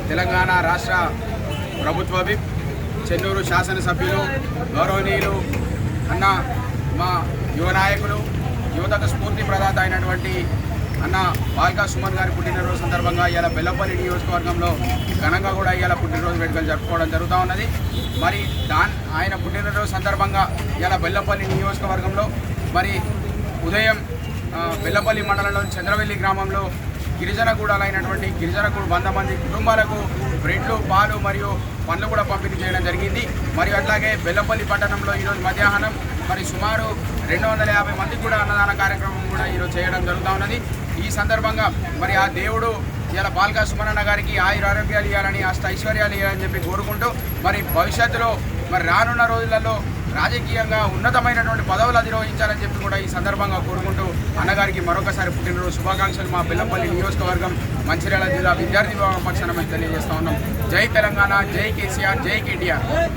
తెలంగాణ రాష్ట్ర ప్రభుత్వ విప్ చెన్నూరు శాసనసభ్యులు గౌరవనీయులు అన్న మా యువ నాయకులు యువతకు స్ఫూర్తి ప్రదాత అయినటువంటి అన్న బాల్కా సుమన్ గారి పుట్టినరోజు సందర్భంగా ఇవాళ బెల్లంపల్లి నియోజకవర్గంలో ఘనంగా కూడా ఇవాళ పుట్టినరోజు వేడుకలు జరుపుకోవడం జరుగుతూ ఉన్నది. మరి ఆయన పుట్టినరోజు సందర్భంగా ఇవాళ బెల్లంపల్లి నియోజకవర్గంలో మరి ఉదయం బెల్లంపల్లి మండలంలోని చంద్రవెల్లి గ్రామంలో గిరిజనగూడలైనటువంటి గిరిజనగూడ 100 మంది కుటుంబాలకు బ్రెడ్లు, పాలు మరియు పండ్లు కూడా పంపిణీ చేయడం జరిగింది. మరియు అట్లాగే బెల్లంపల్లి పట్టణంలో ఈరోజు మధ్యాహ్నం మరి సుమారు 250 మందికి కూడా అన్నదాన కార్యక్రమం కూడా ఈరోజు చేయడం జరుగుతూ ఉన్నది. ఈ సందర్భంగా మరి ఆ దేవుడు ఇలా బాల్కా సుమనన్న గారికి ఆయురారోగ్యాలు ఇవ్వాలని, ఐశ్వర్యాలు ఇవ్వాలని చెప్పి కోరుకుంటూ మరి భవిష్యత్తులో మరి రానున్న రోజులలో రాజకీయంగా ఉన్నతమైనటువంటి పదవులు అధిరోహించాలని చెప్పి కూడా ఈ సందర్భంగా కోరుకుంటూ అన్నగారికి మరొకసారి పుట్టినరోజు శుభాకాంక్షలు మా బెల్లంపల్లి నియోజకవర్గం మంచిర్యాల జిల్లా విద్యార్థి విభాగం పక్షాన మేము తెలియజేస్తా ఉన్నాం. జై తెలంగాణ, జై కేసీఆర్, జై కేటీఆర్.